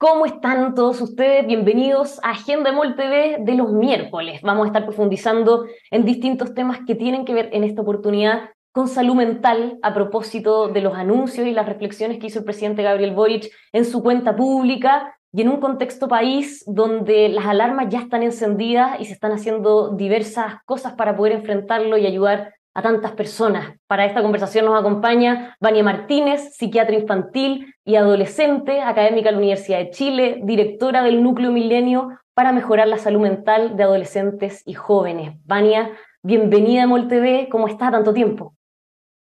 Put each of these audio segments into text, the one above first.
¿Cómo están todos ustedes? Bienvenidos a Agenda Mol TV de los miércoles. Vamos a estar profundizando en distintos temas que tienen que ver en esta oportunidad con salud mental a propósito de los anuncios y las reflexiones que hizo el presidente Gabriel Boric en su cuenta pública y en un contexto país donde las alarmas ya están encendidas y se están haciendo diversas cosas para poder enfrentarlo y ayudar a tantas personas. Para esta conversación nos acompaña Vania Martínez, psiquiatra infantil y adolescente, académica de la Universidad de Chile, directora del Núcleo Milenio para mejorar la salud mental de adolescentes y jóvenes. Vania, bienvenida a MOL TV, ¿cómo está tanto tiempo?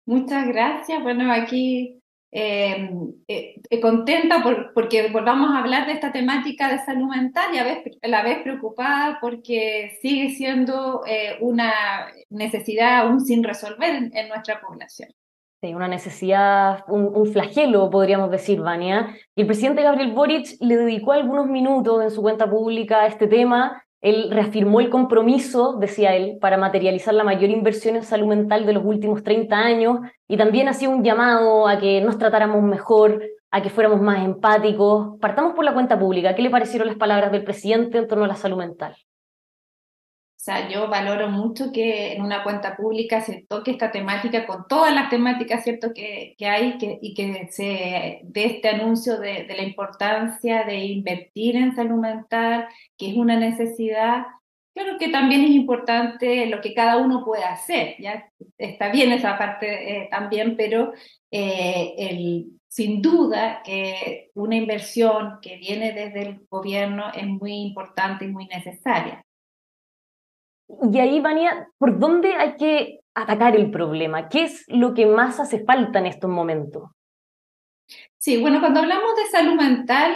Muchas gracias. Bueno, aquí contenta porque volvamos a hablar de esta temática de salud mental y a la vez preocupada porque sigue siendo una necesidad aún sin resolver en nuestra población. Sí, una necesidad, un flagelo, podríamos decir, Vania. Y el presidente Gabriel Boric le dedicó algunos minutos en su cuenta pública a este tema. Él reafirmó el compromiso, decía él, para materializar la mayor inversión en salud mental de los últimos 30 años y también hacía un llamado a que nos tratáramos mejor, a que fuéramos más empáticos. Partamos por la cuenta pública. ¿Qué le parecieron las palabras del presidente en torno a la salud mental? O sea, yo valoro mucho que en una cuenta pública se toque esta temática con todas las temáticas, ¿cierto?, que hay y que se dé este anuncio de la importancia de invertir en salud mental, que es una necesidad. Claro que también es importante lo que cada uno puede hacer, ¿ya? Está bien esa parte también, pero sin duda que una inversión que viene desde el gobierno es muy importante y muy necesaria. Y ahí, Vania, ¿por dónde hay que atacar el problema? ¿Qué es lo que más hace falta en estos momentos? Sí, bueno, cuando hablamos de salud mental,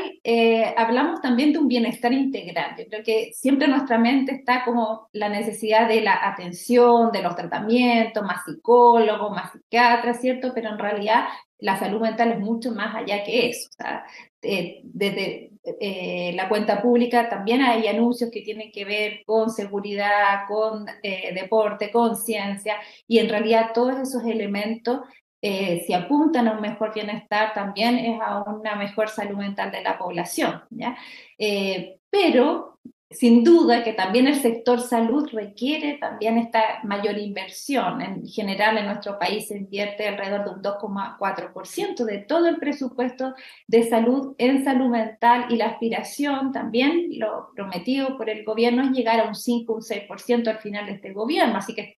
hablamos también de un bienestar integral. Yo creo que siempre en nuestra mente está como la necesidad de la atención, de los tratamientos, más psicólogos, más psiquiatras, ¿cierto? Pero en realidad la salud mental es mucho más allá que eso. O sea, desde la cuenta pública también hay anuncios que tienen que ver con seguridad, con deporte, con ciencia, y en realidad todos esos elementos si apuntan a un mejor bienestar, también es a una mejor salud mental de la población, ¿ya? Pero sin duda que también el sector salud requiere también esta mayor inversión. En general en nuestro país se invierte alrededor de un 2,4% de todo el presupuesto de salud en salud mental, y la aspiración también, lo prometido por el gobierno, es llegar a un 5, un 6% al final de este gobierno, así que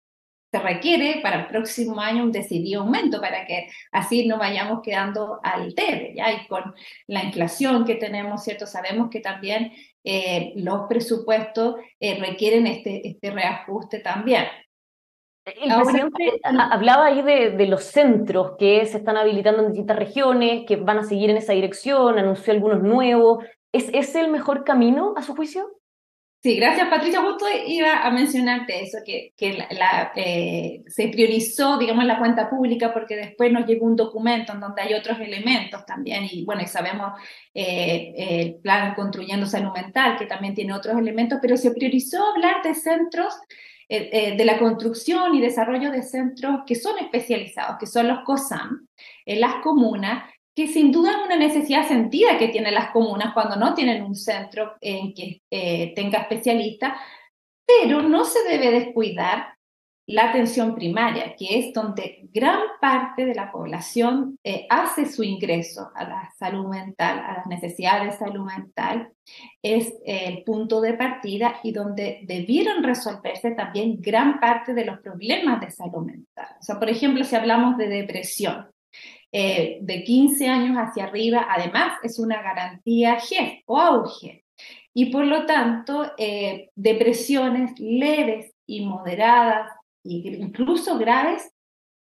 se requiere para el próximo año un decidido aumento para que así no vayamos quedando al debe, ¿ya? Y con la inflación que tenemos, ¿cierto? Sabemos que también los presupuestos requieren este reajuste también. El Ahora, presidente hablaba ahí de los centros que se están habilitando en distintas regiones, que van a seguir en esa dirección, anunció algunos nuevos. ¿Es ese el mejor camino, a su juicio? sí, gracias Patricia. Justo iba a mencionarte eso, que se priorizó, digamos, la cuenta pública porque después nos llegó un documento en donde hay otros elementos también, y bueno, y sabemos el plan Construyendo Salud Mental, que también tiene otros elementos, pero se priorizó hablar de centros, de la construcción y desarrollo de centros que son especializados, que son los COSAM, en las comunas, que sin duda es una necesidad sentida que tienen las comunas cuando no tienen un centro en que tenga especialistas, pero no se debe descuidar la atención primaria, que es donde gran parte de la población hace su ingreso a la salud mental, a las necesidades de salud mental, es el punto de partida y donde debieron resolverse también gran parte de los problemas de salud mental. O sea, por ejemplo, si hablamos de depresión, de 15 años hacia arriba, además es una garantía G o auge. Y por lo tanto, depresiones leves y moderadas, e incluso graves,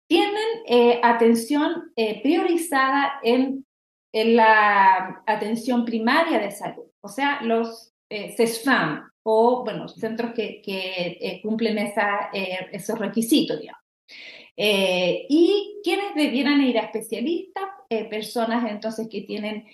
tienen atención priorizada en la atención primaria de salud, o sea, los CESFAM, o bueno, centros que cumplen esos requisitos, digamos. Y quienes debieran ir a especialistas, personas entonces que tienen,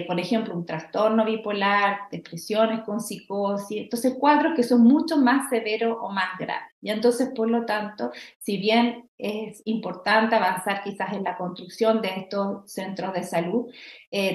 por ejemplo, un trastorno bipolar, depresiones con psicosis, entonces cuadros que son mucho más severos o más graves. Y entonces, por lo tanto, si bien es importante avanzar quizás en la construcción de estos centros de salud,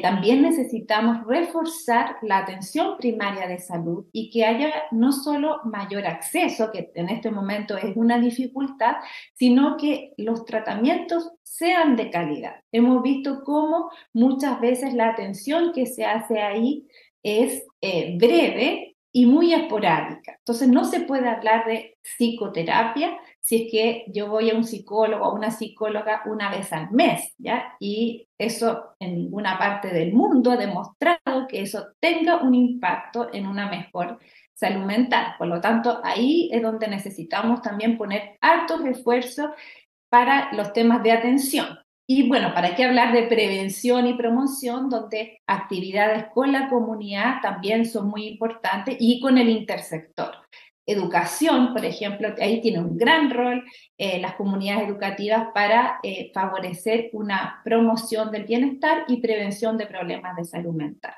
también necesitamos reforzar la atención primaria de salud y que haya no solo mayor acceso, que en este momento es una dificultad, sino que los tratamientos sean de calidad. Hemos visto cómo muchas veces la atención que se hace ahí es breve y muy esporádica. Entonces no se puede hablar de psicoterapia si es que yo voy a un psicólogo o una psicóloga una vez al mes, ¿ya? Y eso en ninguna parte del mundo ha demostrado que eso tenga un impacto en una mejor salud mental. Por lo tanto, ahí es donde necesitamos también poner altos esfuerzos para los temas de atención. Y bueno, ¿para qué hablar de prevención y promoción, donde actividades con la comunidad también son muy importantes y con el intersector? Educación, por ejemplo, ahí tiene un gran rol las comunidades educativas para favorecer una promoción del bienestar y prevención de problemas de salud mental.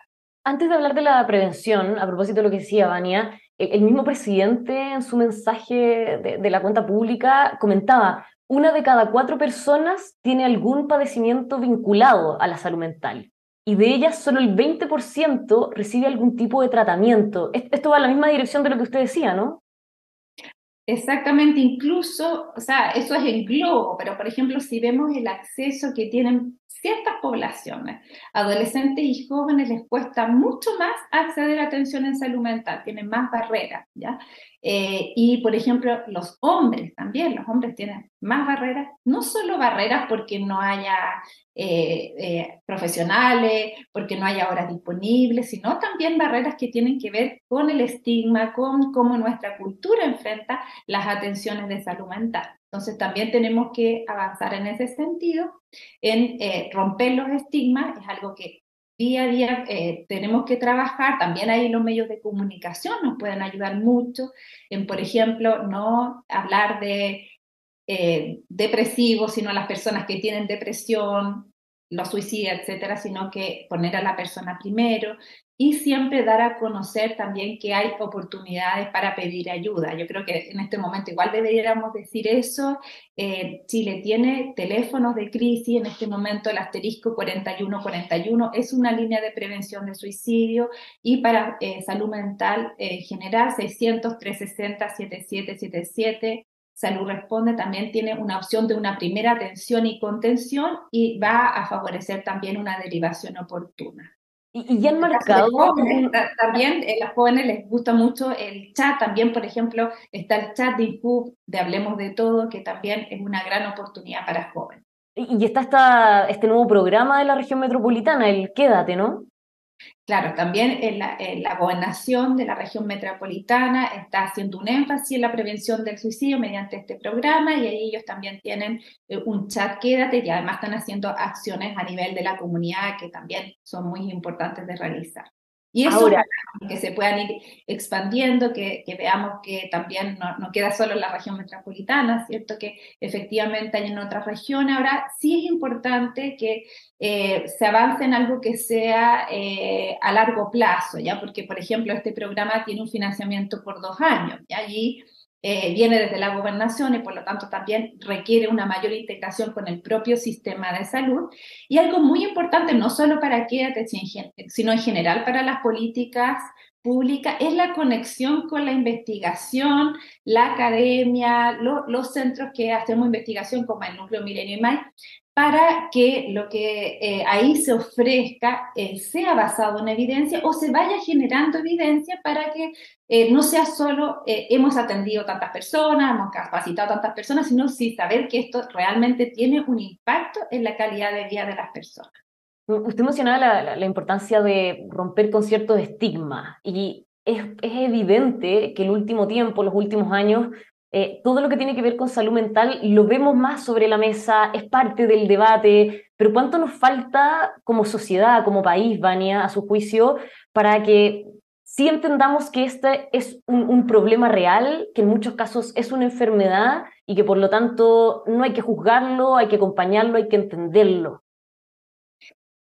Antes de hablar de la prevención, a propósito de lo que decía Vania, el mismo presidente en su mensaje de la cuenta pública comentaba, 1 de cada 4 personas tiene algún padecimiento vinculado a la salud mental y de ellas solo el 20% recibe algún tipo de tratamiento. Esto va en la misma dirección de lo que usted decía, ¿no? Exactamente, incluso, o sea, eso es en globo, pero por ejemplo, si vemos el acceso que tienen ciertas poblaciones, adolescentes y jóvenes, les cuesta mucho más acceder a atención en salud mental, tienen más barreras, ¿ya? Y por ejemplo, los hombres también, los hombres tienen más barreras, no solo barreras porque no haya profesionales, porque no haya horas disponibles, sino también barreras que tienen que ver con el estigma, con cómo nuestra cultura enfrenta las atenciones de salud mental. Entonces también tenemos que avanzar en ese sentido, en romper los estigmas, es algo que día a día tenemos que trabajar. También ahí los medios de comunicación nos pueden ayudar mucho en, por ejemplo, no hablar de depresivos, sino a las personas que tienen depresión, los suicidas, etcétera, sino que poner a la persona primero y siempre dar a conocer también que hay oportunidades para pedir ayuda. Yo creo que en este momento igual deberíamos decir eso. Chile tiene teléfonos de crisis, en este momento el asterisco 4141 es una línea de prevención de suicidio y para salud mental general 600-360-7777. Salud Responde también tiene una opción de una primera atención y contención y va a favorecer también una derivación oportuna. Y ya han En el caso de marcado jóvenes, también a los jóvenes les gusta mucho el chat, también por ejemplo está el chat de INJUV, de Hablemos de Todo, que también es una gran oportunidad para jóvenes. y está este nuevo programa de la región metropolitana, el Quédate, ¿no? Claro, también en la gobernación de la región metropolitana está haciendo un énfasis en la prevención del suicidio mediante este programa y ahí ellos también tienen un chat Quédate y además están haciendo acciones a nivel de la comunidad que también son muy importantes de realizar. Y eso Ahora, ojalá que se puedan ir expandiendo, que veamos que también no queda solo en la región metropolitana, ¿cierto? Que efectivamente hay en otras regiones. Ahora sí es importante que se avance en algo que sea a largo plazo, ¿ya? Porque, por ejemplo, este programa tiene un financiamiento por 2 años, ¿ya? Allí viene desde la gobernación y por lo tanto también requiere una mayor integración con el propio sistema de salud. Y algo muy importante, no solo para Quédate, sino en general para las políticas públicas, es la conexión con la investigación, la academia, los centros que hacemos investigación como el Núcleo Milenio y MAI, para que lo que ahí se ofrezca sea basado en evidencia o se vaya generando evidencia para que no sea solo hemos atendido tantas personas, hemos capacitado tantas personas, sino sí saber que esto realmente tiene un impacto en la calidad de vida de las personas. usted mencionaba la importancia de romper con ciertos estigmas y es evidente que el último tiempo, los últimos años, todo lo que tiene que ver con salud mental lo vemos más sobre la mesa, es parte del debate, pero ¿cuánto nos falta como sociedad, como país, Vania, a su juicio, para que sí entendamos que este es un problema real, que en muchos casos es una enfermedad y que por lo tanto no hay que juzgarlo, hay que acompañarlo, hay que entenderlo?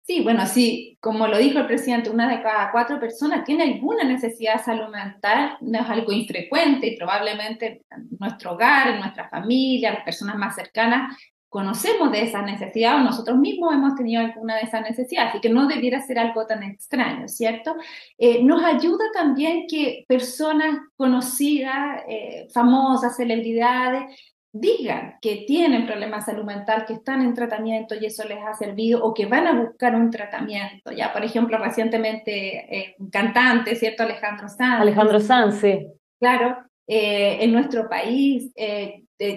Sí, bueno, sí, como lo dijo el presidente, 1 de cada 4 personas tiene alguna necesidad de salud mental, no es algo infrecuente y probablemente en nuestro hogar, en nuestra familia, las personas más cercanas conocemos de esa necesidad o nosotros mismos hemos tenido alguna de esas necesidades, así que no debiera ser algo tan extraño, ¿cierto? Nos ayuda también que personas conocidas, famosas, celebridades, digan que tienen problemas de salud mental, que están en tratamiento y eso les ha servido, o que van a buscar un tratamiento. Ya, por ejemplo, recientemente un cantante, ¿cierto? Alejandro Sanz, Alejandro Sanz, sí. claro, en nuestro país,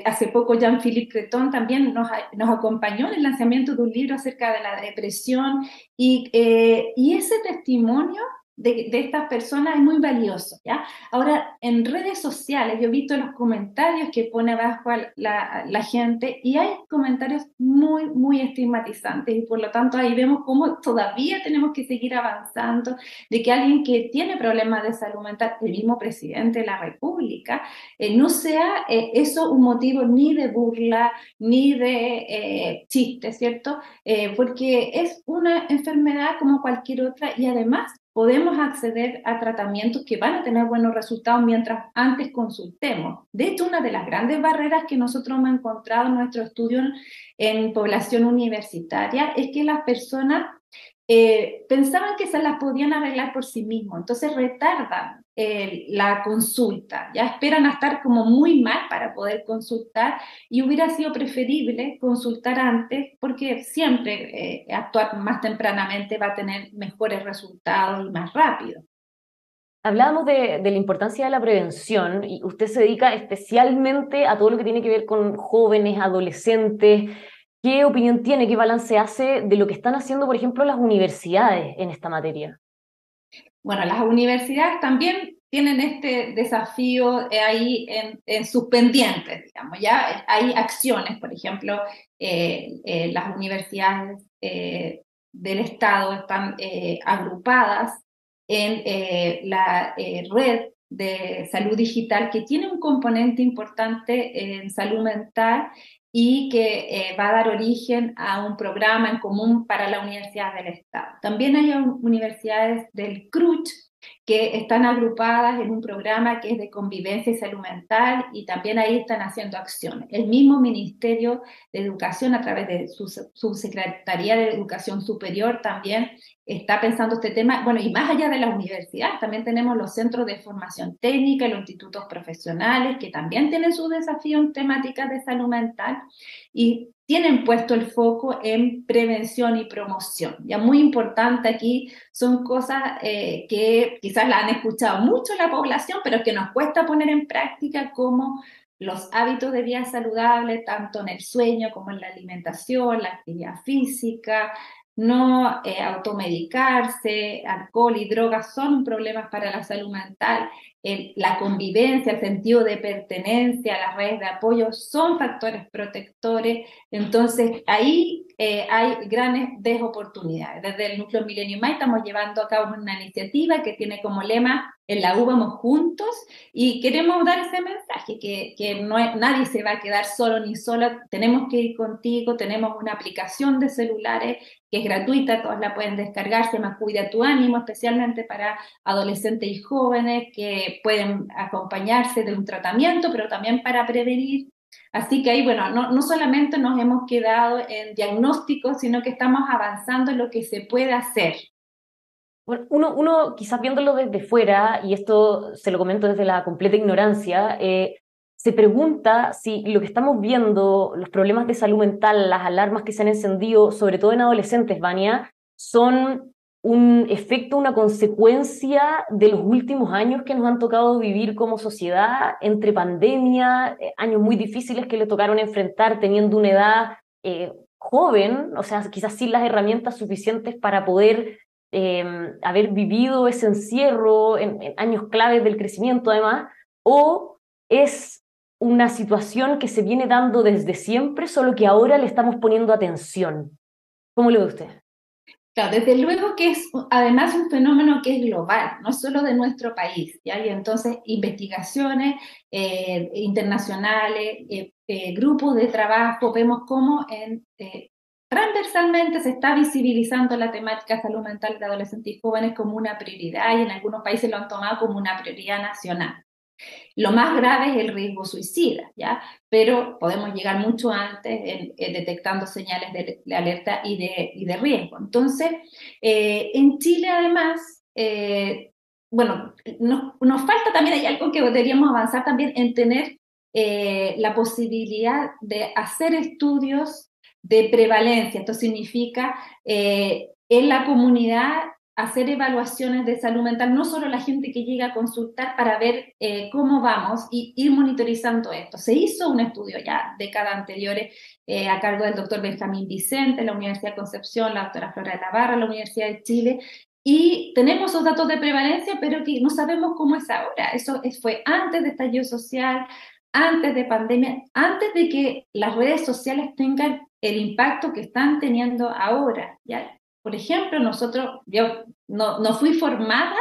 hace poco Jean-Philippe Creton también nos acompañó en el lanzamiento de un libro acerca de la depresión y ese testimonio de estas personas es muy valioso, ¿ya? Ahora, en redes sociales yo he visto los comentarios que pone abajo la gente y hay comentarios muy, muy estigmatizantes y por lo tanto ahí vemos cómo todavía tenemos que seguir avanzando de que alguien que tiene problemas de salud mental, el mismo presidente de la República, no sea eso un motivo ni de burla, ni de chiste, ¿cierto? Porque es una enfermedad como cualquier otra y además podemos acceder a tratamientos que van a tener buenos resultados mientras antes consultemos. De hecho, una de las grandes barreras que nosotros hemos encontrado en nuestro estudio en población universitaria es que las personas pensaban que se las podían arreglar por sí mismos, entonces retardan la consulta, ya esperan a estar como muy mal para poder consultar y hubiera sido preferible consultar antes porque siempre actuar más tempranamente va a tener mejores resultados y más rápido. Hablábamos de la importancia de la prevención y usted se dedica especialmente a todo lo que tiene que ver con jóvenes, adolescentes. ¿Qué opinión tiene, qué balance hace de lo que están haciendo, por ejemplo, las universidades en esta materia? Bueno, las universidades también tienen este desafío ahí en sus pendientes, digamos, ya hay acciones, por ejemplo, las universidades del Estado están agrupadas en la red de salud digital que tiene un componente importante en salud mental y que va a dar origen a un programa en común para la Universidad del Estado. También hay universidades del CRUCH que están agrupadas en un programa que es de convivencia y salud mental y también ahí están haciendo acciones. El mismo Ministerio de Educación a través de su Subsecretaría de Educación Superior también está pensando este tema, bueno, y más allá de las universidades, también tenemos los centros de formación técnica, los institutos profesionales, que también tienen su desafío en temáticas de salud mental y tienen puesto el foco en prevención y promoción. Ya muy importante aquí son cosas que quizás la han escuchado mucho la población, pero que nos cuesta poner en práctica como los hábitos de vida saludable, tanto en el sueño como en la alimentación, la actividad física, no automedicarse, alcohol y drogas son problemas para la salud mental, la convivencia, el sentido de pertenencia, las redes de apoyo son factores protectores, entonces ahí hay grandes oportunidades. Desde el Núcleo Milenio Mai estamos llevando a cabo una iniciativa que tiene como lema "En la U vamos juntos" y queremos dar ese mensaje que no nadie se va a quedar solo ni sola, tenemos que ir contigo, tenemos una aplicación de celulares que es gratuita, todos la pueden descargar, se llama Cuida tu Ánimo, especialmente para adolescentes y jóvenes que pueden acompañarse de un tratamiento, pero también para prevenir. Así que ahí, bueno, no solamente nos hemos quedado en diagnóstico, sino que estamos avanzando en lo que se puede hacer. Bueno, uno quizás viéndolo desde fuera, y esto se lo comento desde la completa ignorancia, se pregunta si lo que estamos viendo, los problemas de salud mental, las alarmas que se han encendido, sobre todo en adolescentes, Vania, son un efecto, una consecuencia de los últimos años que nos han tocado vivir como sociedad, entre pandemia, años muy difíciles que le tocaron enfrentar teniendo una edad joven, o sea, quizás sin las herramientas suficientes para poder haber vivido ese encierro en años claves del crecimiento además, o es una situación que se viene dando desde siempre, solo que ahora le estamos poniendo atención. ¿Cómo lo ve usted? Claro, desde luego que es además un fenómeno que es global, no solo de nuestro país, ¿ya? Y entonces investigaciones internacionales, grupos de trabajo, vemos cómo transversalmente se está visibilizando la temática de salud mental de adolescentes y jóvenes como una prioridad y en algunos países lo han tomado como una prioridad nacional. Lo más grave es el riesgo suicida, ¿ya? Pero podemos llegar mucho antes detectando señales de alerta y de riesgo. Entonces, en Chile además, bueno, nos falta también, hay algo que deberíamos avanzar también en tener la posibilidad de hacer estudios de prevalencia. Esto significa en la comunidad hacer evaluaciones de salud mental, no solo la gente que llega a consultar para ver cómo vamos y ir monitorizando esto. Se hizo un estudio ya décadas anteriores a cargo del doctor Benjamín Vicente, la Universidad de Concepción, la doctora Flora de la Barra, la Universidad de Chile, y tenemos esos datos de prevalencia, pero que no sabemos cómo es ahora. Eso fue antes de estallido social, antes de pandemia, antes de que las redes sociales tengan el impacto que están teniendo ahora, ¿ya? Por ejemplo, yo no fui formada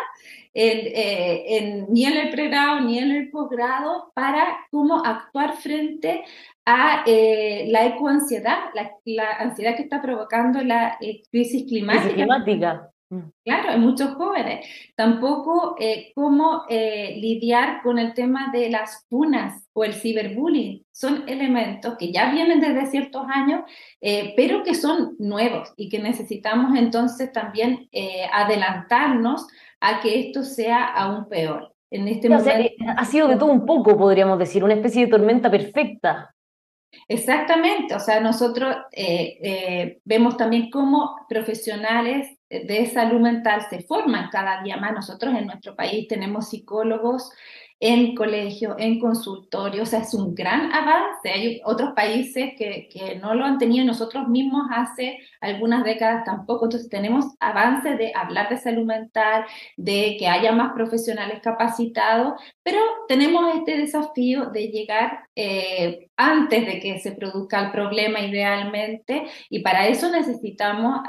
ni en el pregrado ni en el posgrado para cómo actuar frente a la ecoansiedad, la ansiedad que está provocando la crisis Crisis climática. climática. Mm. Claro, hay muchos jóvenes. Tampoco cómo lidiar con el tema de las funas o el ciberbullying. Son elementos que ya vienen desde ciertos años, pero que son nuevos y que necesitamos entonces también adelantarnos a que esto sea aún peor. En este O sea, momento. ha sido de todo un poco, podríamos decir, una especie de tormenta perfecta. Exactamente, o sea, nosotros vemos también cómo profesionales de salud mental se forman cada día más. Nosotros en nuestro país tenemos psicólogos en colegio, en consultorio, o sea, es un gran avance. Hay otros países que no lo han tenido, nosotros mismos hace algunas décadas tampoco. Entonces tenemos avance de hablar de salud mental, de que haya más profesionales capacitados, pero tenemos este desafío de llegar antes de que se produzca el problema idealmente, y para eso necesitamos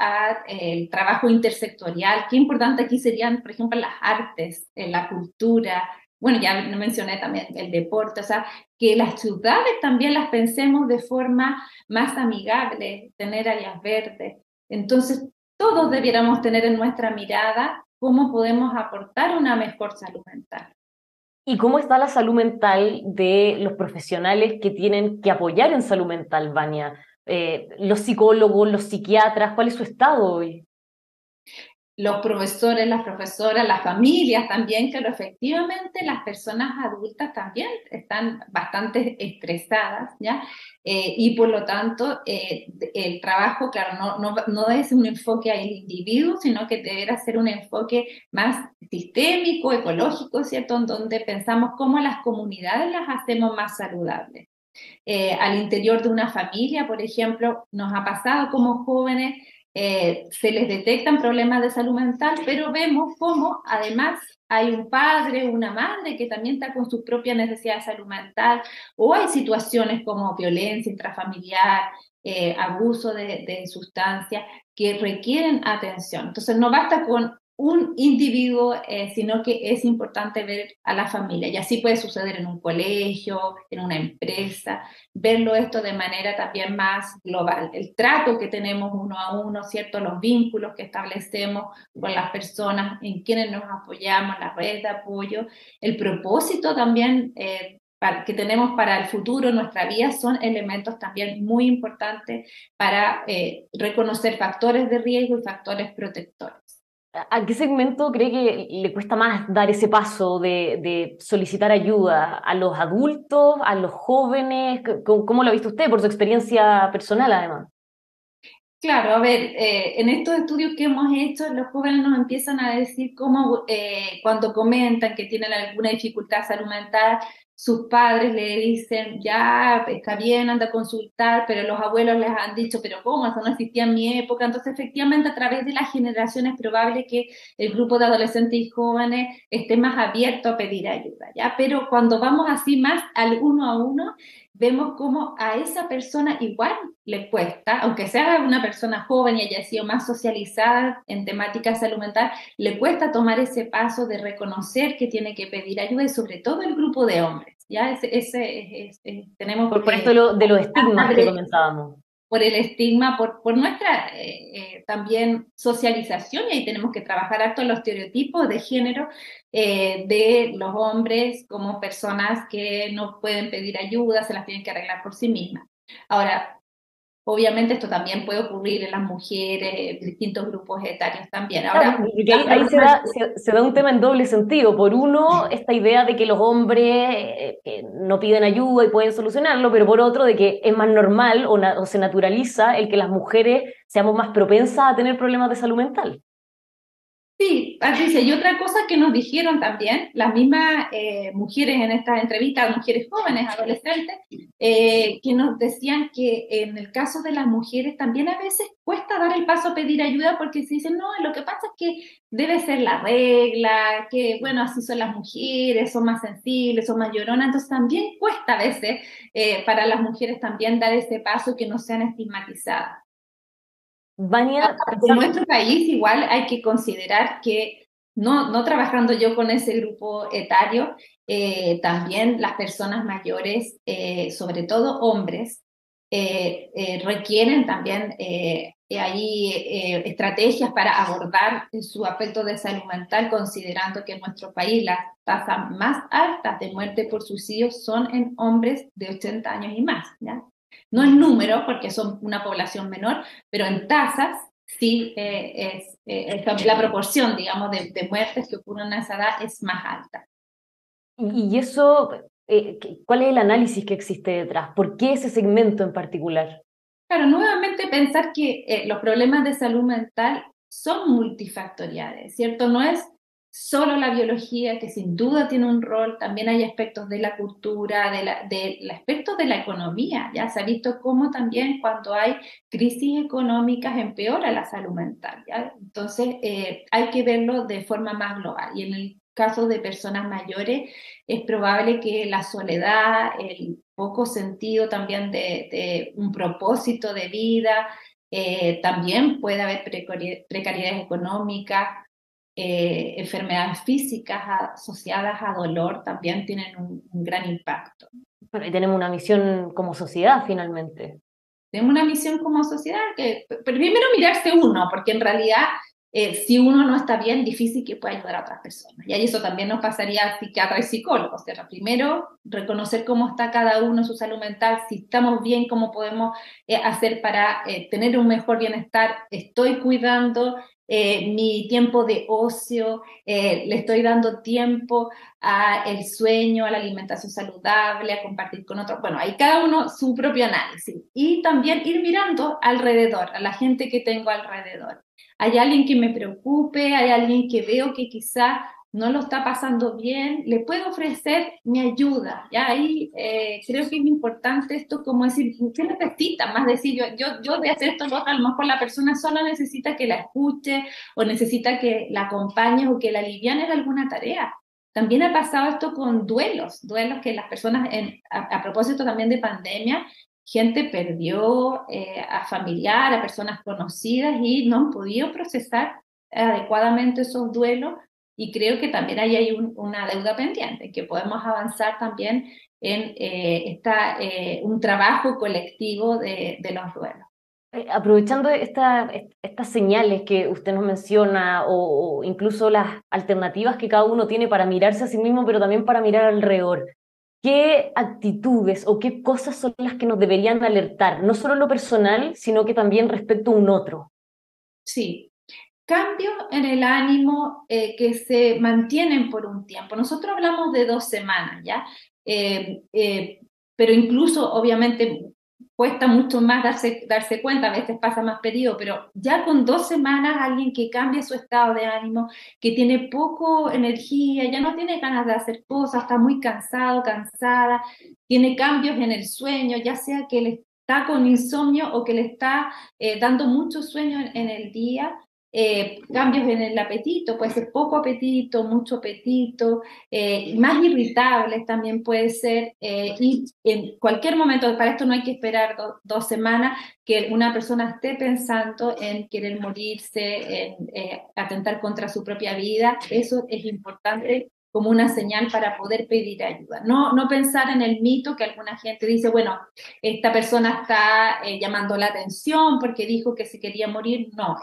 el trabajo intersectorial. Qué importante aquí serían, por ejemplo, las artes, la cultura, bueno, ya mencioné también el deporte, o sea, que las ciudades también las pensemos de forma más amigable, tener áreas verdes. Entonces, todos debiéramos tener en nuestra mirada cómo podemos aportar una mejor salud mental. ¿Y cómo está la salud mental de los profesionales que tienen que apoyar en salud mental, Vania? Los psicólogos, los psiquiatras, ¿cuál es su estado hoy? Los profesores, las profesoras, las familias también, pero efectivamente las personas adultas también están bastante estresadas, ¿ya? Y por lo tanto, el trabajo, claro, no es un enfoque al individuo, sino que deberá ser un enfoque más sistémico, ecológico, ¿cierto? En donde pensamos cómo las comunidades las hacemos más saludables. Al interior de una familia, por ejemplo, nos ha pasado como jóvenes, se les detectan problemas de salud mental, pero vemos cómo además hay un padre o una madre que también está con sus propias necesidades de salud mental, o hay situaciones como violencia intrafamiliar, abuso de sustancias que requieren atención. Entonces no basta con un individuo, sino que es importante ver a la familia. Y así puede suceder en un colegio, en una empresa, verlo esto de manera también más global. El trato que tenemos uno a uno, ¿cierto? Los vínculos que establecemos con las personas en quienes nos apoyamos, las redes de apoyo, el propósito también que tenemos para el futuro, nuestra vida, son elementos también muy importantes para reconocer factores de riesgo y factores protectores. ¿A qué segmento cree que le cuesta más dar ese paso de solicitar ayuda? ¿A los adultos, a los jóvenes? ¿Cómo lo ha visto usted por su experiencia personal, además? Claro, a ver, en estos estudios que hemos hecho, los jóvenes nos empiezan a decir cómo cuando comentan que tienen alguna dificultad de salud mental, sus padres le dicen, ya, está bien, anda a consultar, pero los abuelos les han dicho, pero ¿cómo? Eso no existía en mi época. Entonces, efectivamente, a través de las generaciones es probable que el grupo de adolescentes y jóvenes esté más abierto a pedir ayuda, ¿ya? Pero cuando vamos así más al uno a uno, vemos cómo a esa persona igual le cuesta, aunque sea una persona joven y haya sido más socializada en temática de salud mental, le cuesta tomar ese paso de reconocer que tiene que pedir ayuda, y sobre todo el grupo de hombres, ¿ya? Tenemos Por esto de los estigmas que comentábamos. por el estigma, por nuestra también socialización, y ahí tenemos que trabajar harto los estereotipos de género de los hombres como personas que no pueden pedir ayuda, se las tienen que arreglar por sí mismas. Ahora, obviamente esto también puede ocurrir en las mujeres, en distintos grupos etarios también. Claro, Ahora, porque ahí se da un tema en doble sentido. Por uno, esta idea de que los hombres no piden ayuda y pueden solucionarlo, pero por otro, de que es más normal o se naturaliza el que las mujeres seamos más propensas a tener problemas de salud mental. sí, Patricia, y otra cosa que nos dijeron también, las mismas mujeres en estas entrevistas, mujeres jóvenes, adolescentes, que nos decían que en el caso de las mujeres también a veces cuesta dar el paso a pedir ayuda porque se dicen, no, lo que pasa es que debe ser la regla, que bueno, así son las mujeres, son más sensibles, son más lloronas, entonces también cuesta a veces para las mujeres también dar ese paso que no sean estigmatizadas. Vania, En nuestro país igual hay que considerar que no trabajando yo con ese grupo etario, también las personas mayores, sobre todo hombres, requieren también estrategias para abordar su aspecto de salud mental, considerando que en nuestro país las tasas más altas de muerte por suicidio son en hombres de 80 años y más, ¿ya? No en número, porque son una población menor, pero en tasas sí la proporción, digamos, de muertes que ocurren a esa edad es más alta. y eso, ¿cuál es el análisis que existe detrás? ¿Por qué ese segmento en particular? Claro, nuevamente pensar que los problemas de salud mental son multifactoriales, ¿cierto? No es solo la biología, que sin duda tiene un rol, también hay aspectos de la cultura, del aspecto de la economía, ya se ha visto cómo también cuando hay crisis económicas empeora la salud mental, ¿ya? Entonces hay que verlo de forma más global, y en el caso de personas mayores es probable que la soledad, el poco sentido también de un propósito de vida, también puede haber precariedad económica, enfermedades físicas asociadas a dolor también tienen un gran impacto. Bueno, y tenemos una misión como sociedad finalmente. Tenemos una misión como sociedad que primero mirarse uno, porque en realidad si uno no está bien, difícil que pueda ayudar a otras personas. Y ahí eso también nos pasaría a psiquiatras y psicólogos. O sea, primero, reconocer cómo está cada uno en su salud mental, si estamos bien, cómo podemos hacer para tener un mejor bienestar. Estoy cuidando mi tiempo de ocio, le estoy dando tiempo al sueño, a la alimentación saludable, a compartir con otros. Bueno, ahí cada uno su propio análisis. Y también ir mirando alrededor, a la gente que tengo alrededor. Hay alguien que me preocupe, hay alguien que veo que quizá no lo está pasando bien, le puedo ofrecer mi ayuda. Ya ahí creo que es importante esto, como decir, ¿qué necesita? Más decir, yo de hacer esto, a lo mejor la persona solo necesita que la escuche o necesita que la acompañe o que la aliviane de alguna tarea. También ha pasado esto con duelos que las personas, a propósito también de pandemia, gente perdió a familiar, a personas conocidas y no han podido procesar adecuadamente esos duelos, y creo que también ahí hay una deuda pendiente, que podemos avanzar también en un trabajo colectivo de los duelos. Aprovechando estas señales que usted nos menciona o incluso las alternativas que cada uno tiene para mirarse a sí mismo, pero también para mirar alrededor, ¿qué actitudes o qué cosas son las que nos deberían alertar? No solo en lo personal, sino que también respecto a un otro. Sí, cambios en el ánimo que se mantienen por un tiempo. Nosotros hablamos de 2 semanas, ¿ya? Eh, eh, pero incluso, obviamente, cuesta mucho más darse cuenta, a veces pasa más periodo, pero ya con 2 semanas alguien que cambia su estado de ánimo, que tiene poco energía, ya no tiene ganas de hacer cosas, está muy cansado, cansada, tiene cambios en el sueño, ya sea que le está con insomnio o que le está dando mucho sueño en el día, cambios en el apetito, puede ser poco apetito, mucho apetito, más irritables también puede ser, y en cualquier momento, para esto no hay que esperar 2 semanas, que una persona esté pensando en querer morirse, en atentar contra su propia vida. Eso es importante como una señal para poder pedir ayuda. No pensar en el mito que alguna gente dice, bueno, esta persona está llamando la atención porque dijo que se quería morir. No,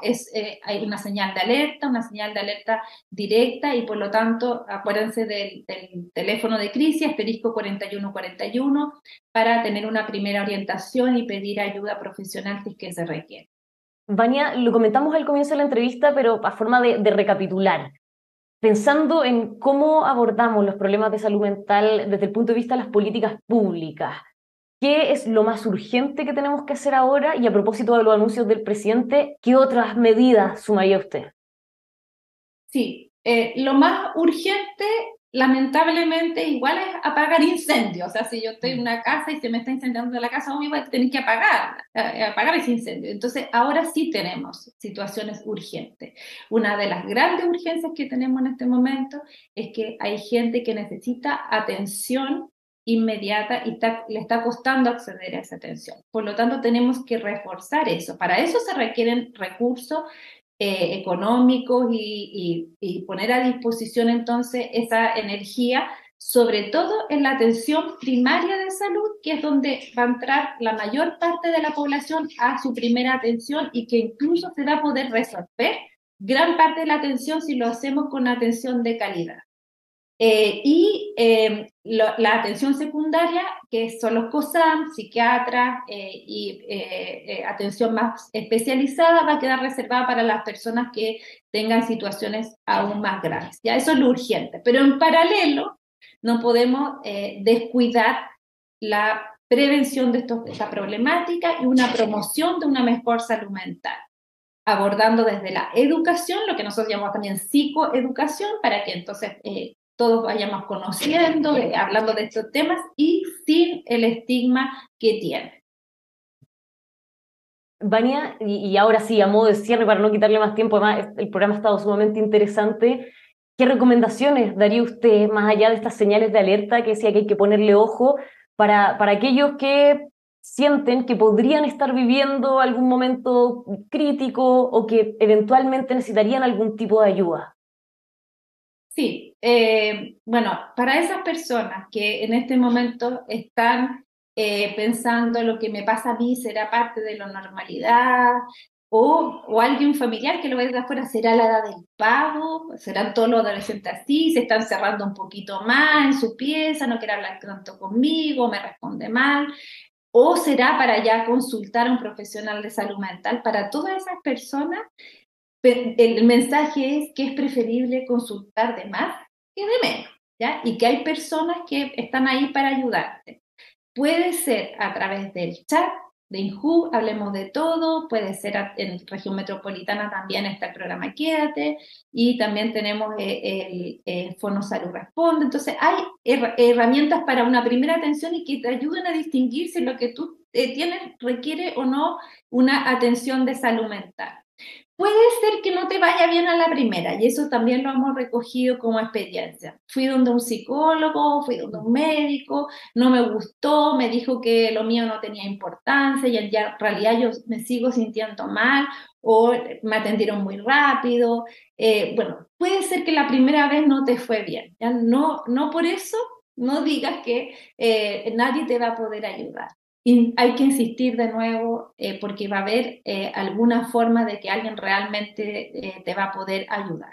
hay una señal de alerta directa, y por lo tanto, acuérdense del teléfono de crisis, asterisco 4141, para tener una primera orientación y pedir ayuda profesional si es que se requiere. Vania, lo comentamos al comienzo de la entrevista, pero a forma de recapitular. Pensando en cómo abordamos los problemas de salud mental desde el punto de vista de las políticas públicas, ¿qué es lo más urgente que tenemos que hacer ahora? Y a propósito de los anuncios del presidente, ¿qué otras medidas sumaría usted? Sí, lo más urgente, lamentablemente, igual es apagar incendios. O sea, si yo estoy en una casa y se me está incendiando la casa, obvio voy a tener que apagar ese incendio. Entonces, ahora sí tenemos situaciones urgentes. Una de las grandes urgencias que tenemos en este momento es que hay gente que necesita atención inmediata y le está costando acceder a esa atención. Por lo tanto, tenemos que reforzar eso. Para eso se requieren recursos económicos y poner a disposición entonces esa energía, sobre todo en la atención primaria de salud, que es donde va a entrar la mayor parte de la población a su primera atención, y que incluso se va a poder resolver gran parte de la atención si lo hacemos con atención de calidad. La atención secundaria, que son los COSAM, psiquiatras atención más especializada, va a quedar reservada para las personas que tengan situaciones aún más graves. Ya, eso es lo urgente. Pero en paralelo, no podemos descuidar la prevención de esta problemática y una promoción de una mejor salud mental, abordando desde la educación, lo que nosotros llamamos también psicoeducación, para que entonces todos vayamos conociendo, hablando de estos temas y sin el estigma que tiene. Vania, y ahora sí, a modo de cierre, para no quitarle más tiempo, además el programa ha estado sumamente interesante, ¿qué recomendaciones daría usted, más allá de estas señales de alerta que decía que hay que ponerle ojo, para aquellos que sienten que podrían estar viviendo algún momento crítico o que eventualmente necesitarían algún tipo de ayuda? Sí, bueno, para esas personas que en este momento están pensando lo que me pasa a mí será parte de la normalidad, o alguien familiar que lo ve de afuera, será la edad del pavo, serán todos los adolescentes así, se están cerrando un poquito más en su pieza, no quiere hablar tanto conmigo, me responde mal, o será para ya consultar a un profesional de salud mental. Para todas esas personas, el mensaje es que es preferible consultar de más que de menos, ¿ya? Y que hay personas que están ahí para ayudarte. Puede ser a través del chat de INJU, Hablemos de Todo, puede ser en región metropolitana, también está el programa Quédate, y también tenemos el Fono Salud Responde. Entonces hay herramientas para una primera atención y que te ayuden a distinguir si lo que tú tienes requiere o no una atención de salud mental. Puede ser que no te vaya bien a la primera, y eso también lo hemos recogido como experiencia. Fui donde un psicólogo, fui donde un médico, no me gustó, me dijo que lo mío no tenía importancia, y en realidad yo me sigo sintiendo mal, o me atendieron muy rápido. Bueno, puede ser que la primera vez no te fue bien, ¿ya? No por eso no digas que nadie te va a poder ayudar. Y hay que insistir de nuevo porque va a haber alguna forma de que alguien realmente te va a poder ayudar.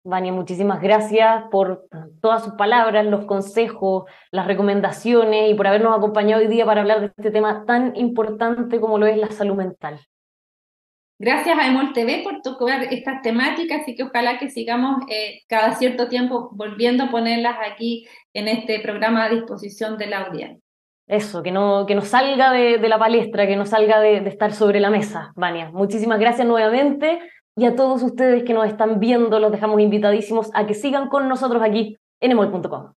Vania, muchísimas gracias por todas sus palabras, los consejos, las recomendaciones y por habernos acompañado hoy día para hablar de este tema tan importante como lo es la salud mental. Gracias a EMOL TV por tocar estas temáticas, y que ojalá que sigamos cada cierto tiempo volviendo a ponerlas aquí en este programa a disposición de la audiencia. Eso, que no salga de la palestra, que no salga de estar sobre la mesa, Vania. Muchísimas gracias nuevamente, y a todos ustedes que nos están viendo los dejamos invitadísimos a que sigan con nosotros aquí en emol.com.